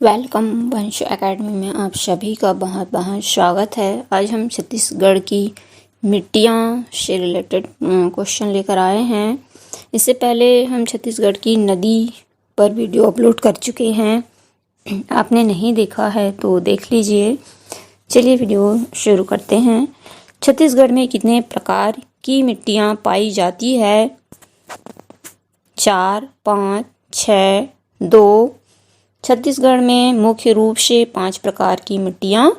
Welcome वंश academy में आप सभी का बहुत बहुत स्वागत है। आज हम छत्तीसगढ़ की मिट्टियाँ से रिलेटेड क्वेश्चन लेकर आए हैं। इससे पहले हम छत्तीसगढ़ की नदी पर वीडियो अपलोड कर चुके हैं। आपने नहीं देखा है तो देख लीजिए। चलिए वीडियो शुरू करते हैं। छत्तीसगढ़ में कितने प्रकार की मिट्टियाँ पाई जाती है? 4, 5, 6, 2। छत्तीसगढ़ में मुख्य रूप से 5 प्रकार की मिट्टियाँ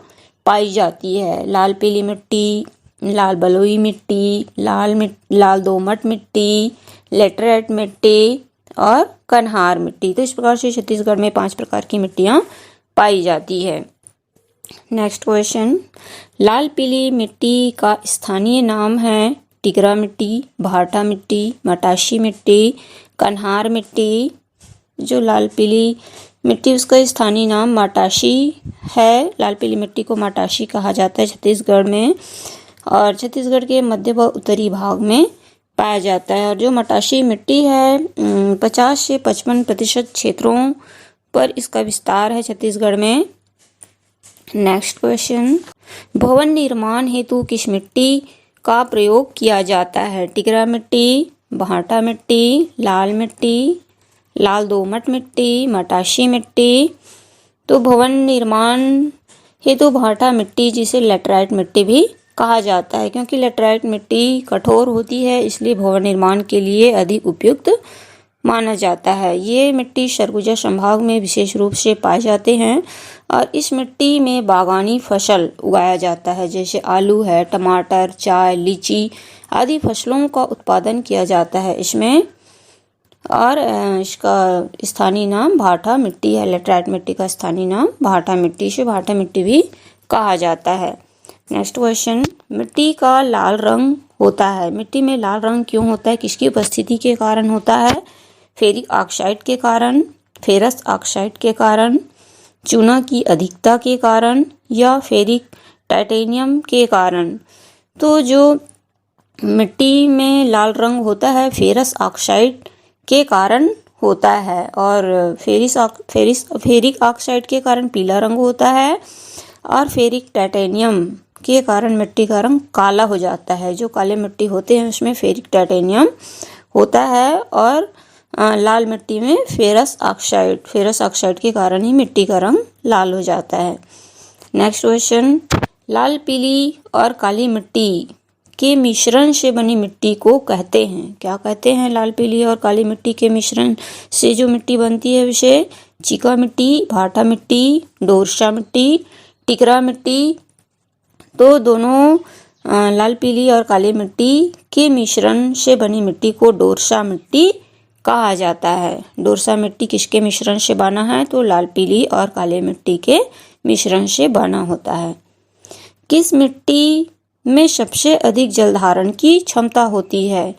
पाई जाती है। लाल पीली मिट्टी, लाल बलुई मिट्टी, लाल दोमट मिट्टी, लेटराइट मिट्टी और कन्हार मिट्टी। तो इस प्रकार से छत्तीसगढ़ में 5 प्रकार की मिट्टियाँ पाई जाती है। नेक्स्ट क्वेश्चन, लाल पीली मिट्टी का स्थानीय नाम है टिकरा मिट्टी, भाटा मिट्टी, मटासी मिट्टी, कन्हार मिट्टी। जो लाल पीली मिट्टी उसका स्थानीय नाम मटासी है। लाल पीली मिट्टी को मटासी कहा जाता है छत्तीसगढ़ में, और छत्तीसगढ़ के मध्य व उत्तरी भाग में पाया जाता है। और जो मटासी मिट्टी है 50 से 55% क्षेत्रों पर इसका विस्तार है छत्तीसगढ़ में। नेक्स्ट क्वेश्चन, भवन निर्माण हेतु किस मिट्टी का प्रयोग किया जाता है? टिकरा मिट्टी, भाटा मिट्टी, लाल मिट्टी, लाल दोमट मिट्टी, मटासी मिट्टी। तो भवन निर्माण हेतु भाटा मिट्टी, जिसे लेटराइट मिट्टी भी कहा जाता है, क्योंकि लेटराइट मिट्टी कठोर होती है इसलिए भवन निर्माण के लिए अधिक उपयुक्त माना जाता है। ये मिट्टी सरगुजा संभाग में विशेष रूप से पाए जाते हैं और इस मिट्टी में बागानी फसल उगाया जाता है, जैसे आलू है, टमाटर, चाय, लीची आदि फसलों का उत्पादन किया जाता है इसमें। और इसका स्थानीय नाम भाटा मिट्टी है। लेटराइट मिट्टी का स्थानीय नाम भाटा मिट्टी, से भाटा मिट्टी भी कहा जाता है। नेक्स्ट क्वेश्चन, मिट्टी का लाल रंग होता है। मिट्टी में लाल रंग क्यों होता है? किसकी उपस्थिति के कारण होता है? फेरिक ऑक्साइड के कारण, फेरस ऑक्साइड के कारण, चूना की अधिकता के कारण या फेरिक टाइटेनियम के कारण? तो जो मिट्टी में लाल रंग होता है फेरस ऑक्साइड के कारण होता है, और फेरिक ऑक्साइड के कारण पीला रंग होता है, और फेरिक टाइटेनियम के कारण मिट्टी का रंग काला हो जाता है। जो काले मिट्टी होते हैं उसमें फेरिक टाइटेनियम होता है, और लाल मिट्टी में फेरस ऑक्साइड के कारण ही मिट्टी का रंग लाल हो जाता है। नेक्स्ट क्वेश्चन, लाल पीली और काली मिट्टी के मिश्रण से बनी मिट्टी को कहते हैं? क्या कहते हैं? लाल पीली और काली मिट्टी के मिश्रण से जो मिट्टी बनती है उसे चिका मिट्टी, भाटा मिट्टी, डोरसा मिट्टी, टिकरा मिट्टी। तो दोनों लाल पीली और काली मिट्टी के मिश्रण से बनी मिट्टी को डोरसा मिट्टी कहा जाता है। डोरसा मिट्टी किसके मिश्रण से बना है? तो लाल पीली और काली मिट्टी के मिश्रण से बना होता है। किस मिट्टी में सबसे अधिक जल धारण की क्षमता होती है?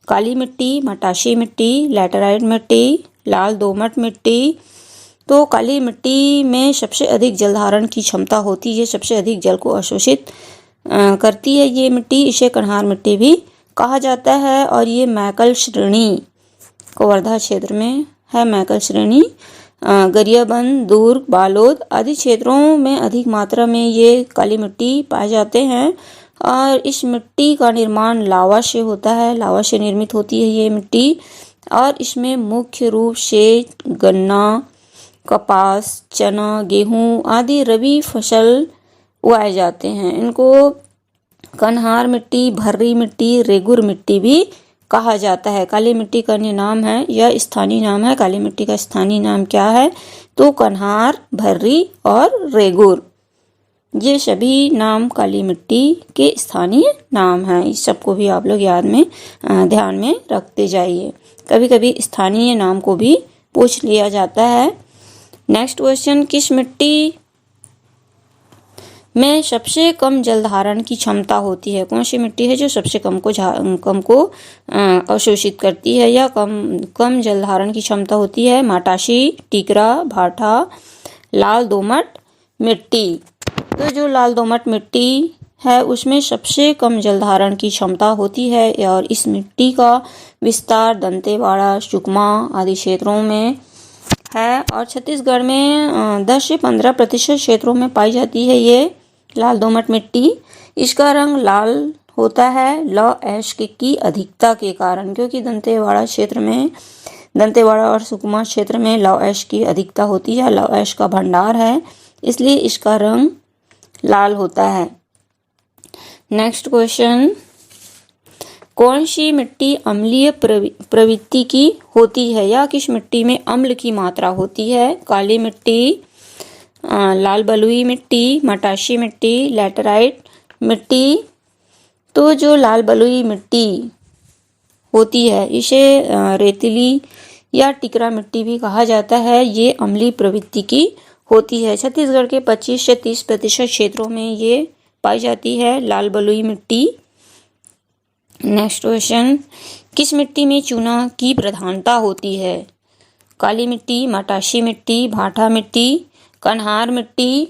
काली मिट्टी, मटासी मिट्टी, लेटराइट मिट्टी, लाल दोमट मिट्टी। तो काली मिट्टी में सबसे अधिक जल धारण की क्षमता होती है, सबसे अधिक जल को अवशोषित करती है ये मिट्टी। इसे कन्हार मिट्टी भी कहा जाता है, और ये मैकल श्रेणी कवर्धा क्षेत्र में है। मैकल श्रेणी गरियाबंद, दुर्ग, बालोद आदि क्षेत्रों में अधिक मात्रा में ये काली मिट्टी पाए जाते हैं, और इस मिट्टी का निर्माण लावा से होता है। लावा से निर्मित होती है ये मिट्टी, और इसमें मुख्य रूप से गन्ना, कपास, चना, गेहूँ आदि रबी फसल उगाए जाते हैं। इनको कन्हार मिट्टी, भर्री मिट्टी, रेगुर मिट्टी भी कहा जाता है। काली मिट्टी का नाम है या स्थानीय नाम है, काली मिट्टी का स्थानीय नाम क्या है? तो कन्हार, भर्री और रेगुर। ये सभी नाम काली मिट्टी के स्थानीय नाम हैं। इस सबको भी आप लोग ध्यान में रखते जाइए। कभी कभी स्थानीय नाम को भी पूछ लिया जाता है। नेक्स्ट क्वेश्चन, किस मिट्टी में सबसे कम जल धारण की क्षमता होती है? कौन सी मिट्टी है जो सबसे कम को अवशोषित करती है या कम जल धारण की क्षमता होती है? मटासी, टिकरा, भाटा, लाल दोमट मिट्टी। तो जो लाल दोमट मिट्टी है उसमें सबसे कम जल धारण की क्षमता होती है, और इस मिट्टी का विस्तार दंतेवाड़ा, सुकमा आदि क्षेत्रों में है और छत्तीसगढ़ में 10 से 15% क्षेत्रों में पाई जाती है ये लाल दोमट मिट्टी। इसका रंग लाल होता है लौह ऐश की अधिकता के कारण, क्योंकि दंतेवाड़ा और सुकमा क्षेत्र में लौह ऐश की अधिकता होती है, लौह ऐश का भंडार है, इसलिए इसका रंग लाल होता है। नेक्स्ट क्वेश्चन, कौन सी मिट्टी अम्लीय प्रवृत्ति की होती है या किस मिट्टी में अम्ल की मात्रा होती है? काली मिट्टी, लाल बलुई मिट्टी, मटासी मिट्टी, लैटेराइट मिट्टी। तो जो लाल बलुई मिट्टी होती है इसे रेतीली या टिकरा मिट्टी भी कहा जाता है। ये अम्लीय प्रवृत्ति की होती है। छत्तीसगढ़ के 25 से 30% क्षेत्रों में ये पाई जाती है लाल बलुई मिट्टी। नेक्स्ट क्वेश्चन, किस मिट्टी में चूना की प्रधानता होती है? काली मिट्टी, मटासी मिट्टी, भाटा मिट्टी, कन्हार मिट्टी।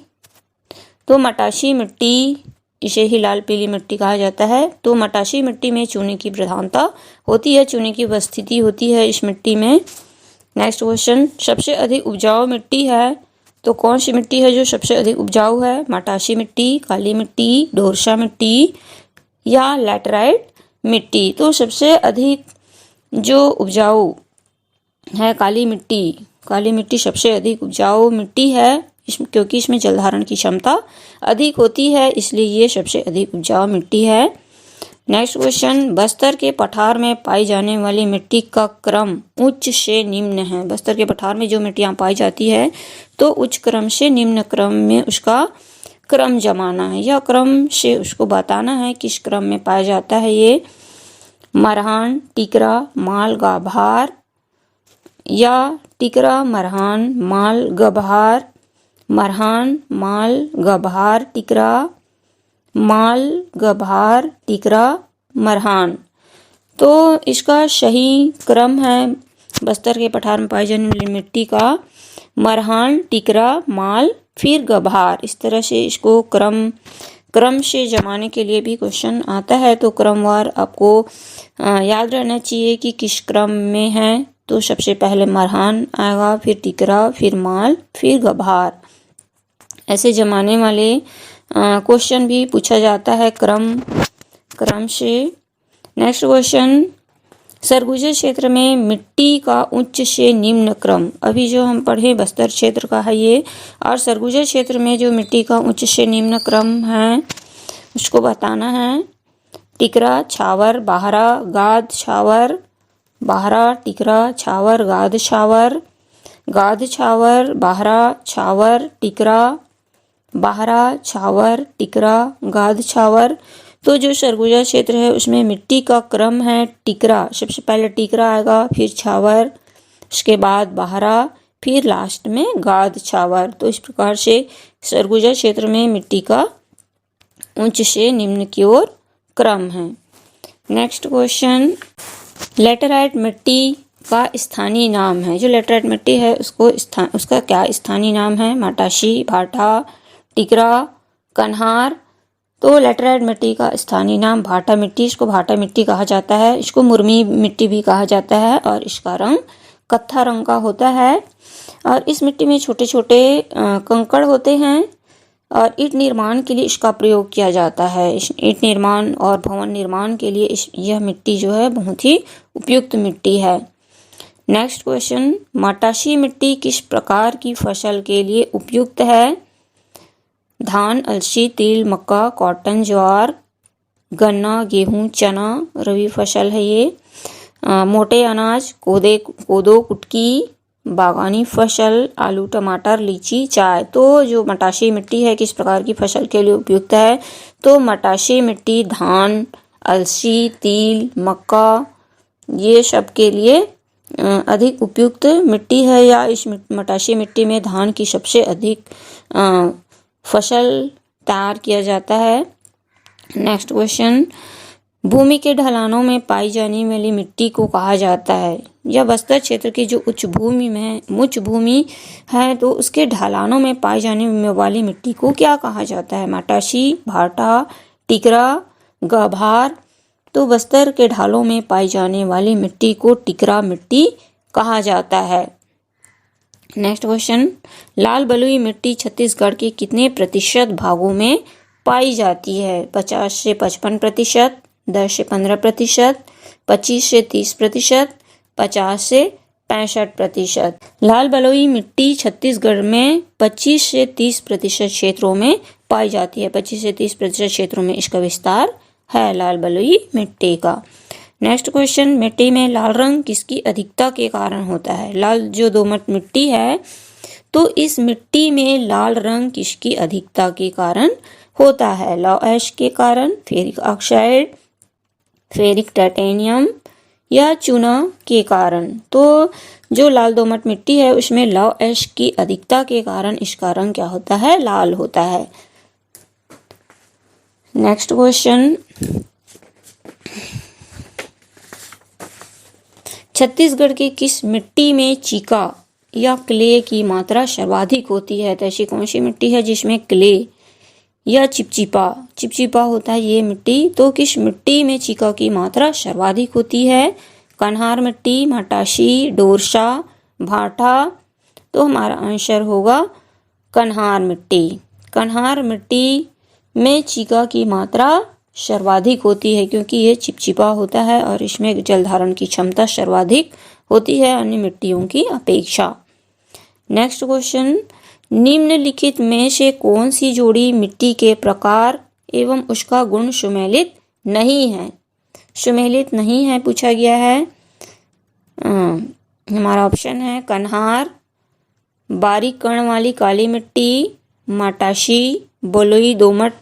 तो मटासी मिट्टी, इसे ही लाल पीली मिट्टी कहा जाता है। तो मटासी मिट्टी में चूने की प्रधानता होती है, चूने की उपस्थिति होती है इस मिट्टी में। नेक्स्ट क्वेश्चन, सबसे अधिक उपजाऊ मिट्टी है तो कौन सी मिट्टी है जो सबसे अधिक उपजाऊ है? मटासी मिट्टी, काली मिट्टी, ढोरसा मिट्टी या लैटेराइट मिट्टी। तो सबसे अधिक जो उपजाऊ है काली मिट्टी, काली मिट्टी सबसे अधिक उपजाऊ मिट्टी है क्योंकि इसमें जलधारण की क्षमता अधिक होती है, इसलिए ये सबसे अधिक उपजाऊ मिट्टी है। नेक्स्ट क्वेश्चन, बस्तर के पठार में पाई जाने वाली मिट्टी का क्रम उच्च से निम्न है। बस्तर के पठार में जो मिट्टियां पाई जाती है तो उच्च क्रम से निम्न क्रम में उसका क्रम जमाना है या क्रम से उसको बताना है किस क्रम में पाया जाता है ये। मरहान, टिकरा, माल, गाभार या टिकरा, मरहान, माल, गभार, मरहान, माल, गभार, टिकरा, माल, गभार, टिकरा, मरहान। तो इसका सही क्रम है बस्तर के पठार में पाई जाने वाली मिट्टी का मरहान, टिकरा, माल, फिर गभार। इस तरह से इसको क्रम से जमाने के लिए भी क्वेश्चन आता है। तो क्रमवार आपको याद रहना चाहिए कि किस क्रम में है। तो सबसे पहले मरहान आएगा, फिर टिकरा, फिर माल, फिर गभार। ऐसे जमाने वाले क्वेश्चन भी पूछा जाता है क्रम से। नेक्स्ट क्वेश्चन, सरगुजा क्षेत्र में मिट्टी का उच्च से निम्न क्रम। अभी जो हम पढ़े बस्तर क्षेत्र का है ये, और सरगुजा क्षेत्र में जो मिट्टी का उच्च से निम्न क्रम है उसको बताना है। टिकरा, छावर, बाहरा, गाद, छावर, बाहरा, टिकरा, छावर, गाद, छावर, गाद, छावर, बाहरा, छावर, टिकरा, बाहरा, छावर, टिकरा, गाद, छावर। तो जो सरगुजा क्षेत्र है उसमें मिट्टी का क्रम है टिकरा, सबसे पहले टिकरा आएगा, फिर छावर, उसके बाद बाहरा, फिर लास्ट में गाद, छावर। तो इस प्रकार से सरगुजा क्षेत्र में मिट्टी का उच्च से निम्न की ओर क्रम है। नेक्स्ट क्वेश्चन, लैटेराइट मिट्टी का स्थानीय नाम है। जो लैटेराइट मिट्टी है उसका क्या स्थानीय नाम है? मटासी, भाटा, टिकरा, कन्हार। तो लैटेराइट मिट्टी का स्थानीय नाम भाटा मिट्टी, इसको भाटा मिट्टी कहा जाता है। इसको मुर्मी मिट्टी भी कहा जाता है और इसका रंग कत्था रंग का होता है। और इस मिट्टी में छोटे छोटे कंकड़ होते हैं और ईंट निर्माण के लिए इसका प्रयोग किया जाता है। इस ईंट निर्माण और भवन निर्माण के लिए यह मिट्टी जो है बहुत ही उपयुक्त मिट्टी है। नेक्स्ट क्वेश्चन, मटासी मिट्टी किस प्रकार की फसल के लिए उपयुक्त है? धान, अलसी, तिल, मक्का, कॉटन, ज्वार, गन्ना, गेहूं, चना रबी फसल है ये। मोटे अनाज, कोदो, कुटकी, बागानी फसल, आलू, टमाटर, लीची, चाय। तो जो मटासी मिट्टी है किस प्रकार की फसल के लिए उपयुक्त है? तो मटासी मिट्टी धान, अलसी, तिल, मक्का ये सब के लिए अधिक उपयुक्त मिट्टी है, या इस मटासी मिट्टी में धान की सबसे अधिक फसल तैयार किया जाता है। नेक्स्ट क्वेश्चन, भूमि के ढलानों में पाई जाने वाली मिट्टी को कहा जाता है, या बस्तर क्षेत्र की जो उच्च भूमि है तो उसके ढलानों में पाई जाने वाली मिट्टी को क्या कहा जाता है? मटासी, भाटा, टिकरा, गभार। तो बस्तर के ढालों में पाई जाने वाली मिट्टी को टिकरा मिट्टी कहा जाता है। नेक्स्ट क्वेश्चन, लाल बलुई मिट्टी छत्तीसगढ़ के कितने प्रतिशत भागों में पाई जाती है? 50 से 55%, 10 से 15%, 25 से 30%, 50 से 65%। लाल बलुई मिट्टी छत्तीसगढ़ में 25 से 30% क्षेत्रों में पाई जाती है। 25 से 30% क्षेत्रों में इसका विस्तार है लाल बलुई मिट्टी का। नेक्स्ट क्वेश्चन, मिट्टी में लाल रंग किसकी अधिकता के कारण होता है? लाल जो दोमट मिट्टी है, तो इस मिट्टी में लाल रंग किसकी अधिकता के कारण होता है? लौह ऐश के कारण, फेरिक ऑक्साइड, फेरिक टाइटेनियम या चूना के कारण? तो जो लाल दोमट मिट्टी है उसमें लौह ऐश की अधिकता के कारण इसका रंग क्या होता है? लाल होता है। नेक्स्ट क्वेश्चन, छत्तीसगढ़ के किस मिट्टी में चीका या क्ले की मात्रा सर्वाधिक होती है? तो ऐसी कौन सी मिट्टी है जिसमें क्ले या चिपचिपा होता है ये मिट्टी? तो किस मिट्टी में चीका की मात्रा सर्वाधिक होती है? कन्हार मिट्टी, मटासी, डोरसा, भाटा? तो हमारा आंसर होगा कन्हार मिट्टी। कन्हार मिट्टी में चीका की मात्रा सर्वाधिक होती है क्योंकि ये चिपचिपा होता है और इसमें जल धारण की क्षमता सर्वाधिक होती है अन्य मिट्टियों की अपेक्षा। नेक्स्ट क्वेश्चन, निम्नलिखित में से कौन सी जोड़ी मिट्टी के प्रकार एवं उसका गुण सुमेलित नहीं है? सुमेलित नहीं है पूछा गया है। हमारा ऑप्शन है कन्हार, बारीक कण वाली काली मिट्टी, मटासी, बलुई दोमट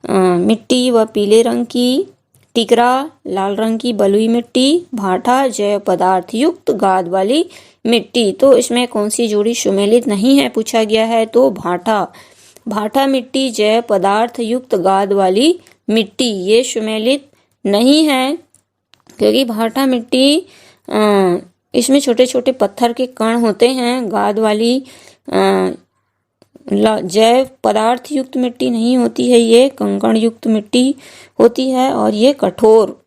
मिट्टी व पीले रंग की, टिकरा लाल रंग की बलुई मिट्टी, भाटा जैव पदार्थ युक्त गाद वाली मिट्टी। तो इसमें कौन सी जोड़ी सुमेलित नहीं है पूछा गया है? तो भाटा मिट्टी जैव पदार्थ युक्त गाद वाली मिट्टी ये सुमेलित नहीं है क्योंकि भाटा मिट्टी इसमें छोटे छोटे पत्थर के कण होते हैं। गाद वाली जैव पदार्थ युक्त मिट्टी नहीं होती है, ये कंकड़ युक्त मिट्टी होती है और ये कठोर,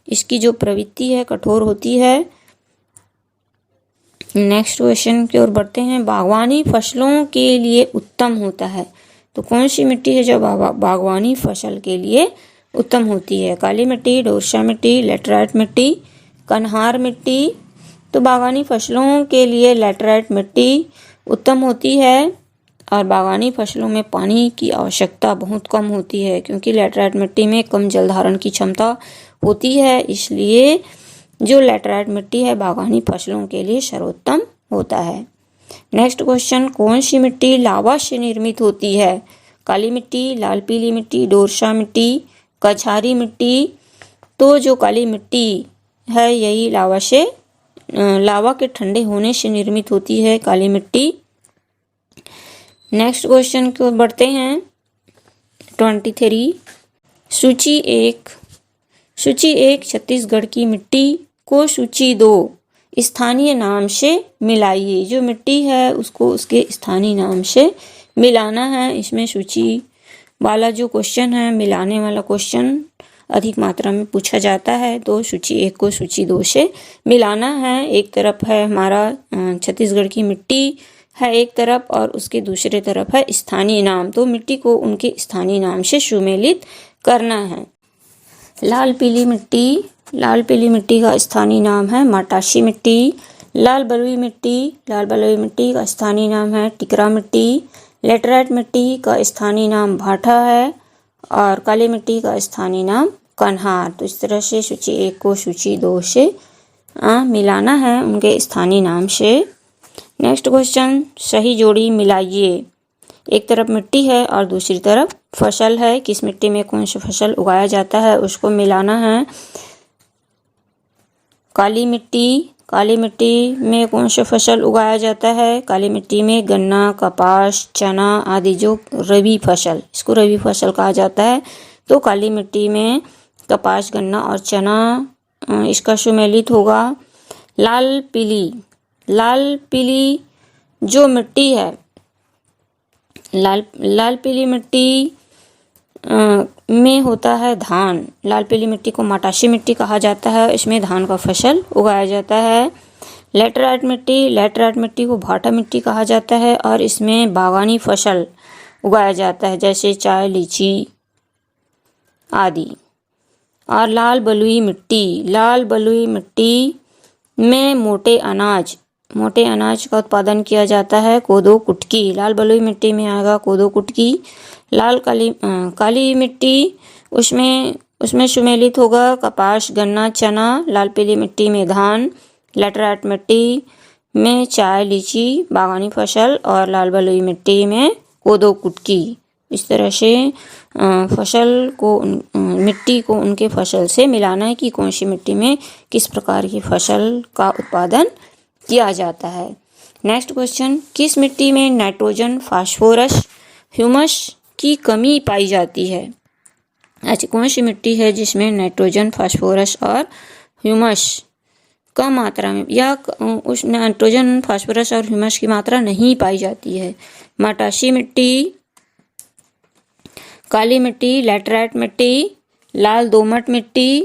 इसकी जो प्रवृत्ति है कठोर होती है। नेक्स्ट क्वेश्चन की ओर बढ़ते हैं, बागवानी फसलों के लिए उत्तम होता है तो कौन सी मिट्टी है जो बागवानी फसल के लिए उत्तम होती है? काली मिट्टी, डोरसा मिट्टी, लैटराइट मिट्टी, कन्हार मिट्टी? तो बागवानी फसलों के लिए लैटराइट मिट्टी उत्तम होती है और बागवानी फसलों में पानी की आवश्यकता बहुत कम होती है क्योंकि लैटराइट मिट्टी में कम जल धारण की क्षमता होती है, इसलिए जो लैटराइट मिट्टी है बागवानी फसलों के लिए सर्वोत्तम होता है। नेक्स्ट क्वेश्चन, कौन सी मिट्टी लावा से निर्मित होती है? काली मिट्टी, लाल पीली मिट्टी, डोरसा मिट्टी, कछारी मिट्टी? तो जो काली मिट्टी है यही लावा के ठंडे होने से निर्मित होती है काली मिट्टी। नेक्स्ट क्वेश्चन की ओर बढ़ते हैं 23। सूची एक छत्तीसगढ़ की मिट्टी को सूची 2 स्थानीय नाम से मिलाइए। जो मिट्टी है उसको उसके स्थानीय नाम से मिलाना है। इसमें सूची वाला जो क्वेश्चन है, मिलाने वाला क्वेश्चन अधिक मात्रा में पूछा जाता है, तो सूची 1 को सूची 2 से मिलाना है। एक तरफ है हमारा छत्तीसगढ़ की मिट्टी है एक तरफ और उसके दूसरे तरफ है स्थानीय नाम, तो मिट्टी को उनके स्थानीय नाम से सुमेलित करना है। लाल पीली मिट्टी का स्थानीय नाम है मटासी मिट्टी। लाल बलुई मिट्टी का स्थानीय नाम है टिकरा मिट्टी। लैटराइट मिट्टी का स्थानीय नाम भाटा है और काली मिट्टी का स्थानीय नाम कन्हार। तो इस तरह से सूची 1 को सूची 2 से मिलाना है उनके स्थानीय नाम से। नेक्स्ट क्वेश्चन, सही जोड़ी मिलाइए। एक तरफ मिट्टी है और दूसरी तरफ फसल है, किस मिट्टी में कौन सा फसल उगाया जाता है उसको मिलाना है। काली मिट्टी में कौन सा फसल उगाया जाता है? काली मिट्टी में गन्ना, कपास, चना आदि जो रबी फसल, इसको रबी फसल कहा जाता है। तो काली मिट्टी में कपास, गन्ना और चना इसका सुमेलित होगा। लाल पीली जो मिट्टी है, लाल पीली मिट्टी में होता है धान। लाल पीली मिट्टी को मटासी मिट्टी कहा जाता है, इसमें धान का फसल उगाया जाता है। लैटराइट मिट्टी को भाटा मिट्टी कहा जाता है और इसमें बागानी फसल उगाया जाता है जैसे चाय, लीची आदि। और लाल बलुई मिट्टी में मोटे अनाज का उत्पादन किया जाता है, कोदो कुटकी। लाल बलुई मिट्टी में आएगा कोदो कुटकी। काली मिट्टी उसमें सुमेलित होगा कपास, गन्ना, चना। लाल पीली मिट्टी में धान। लैटराइट मिट्टी में चाय, लीची, बागानी फसल। और लाल बलुई मिट्टी में कोदो कुटकी। इस तरह से मिट्टी को उनके फसल से मिलाना है कि कौन सी मिट्टी में किस प्रकार की फसल का उत्पादन किया जाता है। नेक्स्ट क्वेश्चन, किस मिट्टी में नाइट्रोजन, फास्फोरस, ह्यूमस की कमी पाई जाती है? ऐसी कौन सी मिट्टी है जिसमें नाइट्रोजन, फास्फोरस और ह्यूमस कम मात्रा में या उस नाइट्रोजन, फास्फोरस और ह्यूमस की मात्रा नहीं पाई जाती है? मटासी मिट्टी, काली मिट्टी, लैटराइट मिट्टी, लाल दोमट मिट्टी।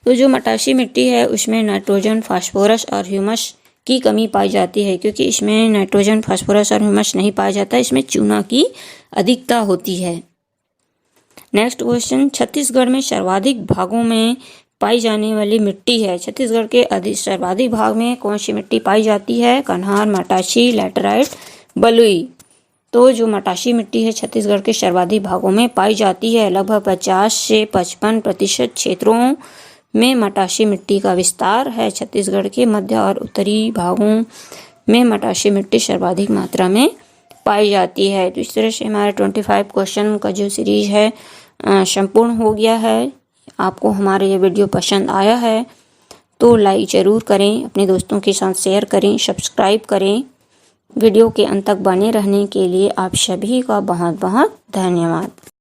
तो जो मटासी मिट्टी है उसमें नाइट्रोजन, फास्फोरस और ह्यूमस की कमी पाई जाती है क्योंकि इसमें नाइट्रोजन, फास्फोरस और ह्यूमस नहीं पाया जाता, इसमें चूना की अधिकता होती है। नेक्स्ट क्वेश्चन, छत्तीसगढ़ में सर्वाधिक भागों में पाई जाने वाली मिट्टी है। छत्तीसगढ़ के सर्वाधिक भाग में कौन सी मिट्टी पाई जाती है? कन्हार, मटासी, लैटराइट, बलुई। तो जो मटासी मिट्टी है छत्तीसगढ़ के सर्वाधिक भागों में पाई जाती है। लगभग 50 से 55% क्षेत्रों में मटासी मिट्टी का विस्तार है। छत्तीसगढ़ के मध्य और उत्तरी भागों में मटासी मिट्टी सर्वाधिक मात्रा में पाई जाती है। तो इस तरह से हमारे 25 क्वेश्चन का जो सीरीज है संपूर्ण हो गया है। आपको हमारा ये वीडियो पसंद आया है तो लाइक ज़रूर करें, अपने दोस्तों के साथ शेयर करें, सब्सक्राइब करें। वीडियो के अंत तक बने रहने के लिए आप सभी का बहुत बहुत धन्यवाद।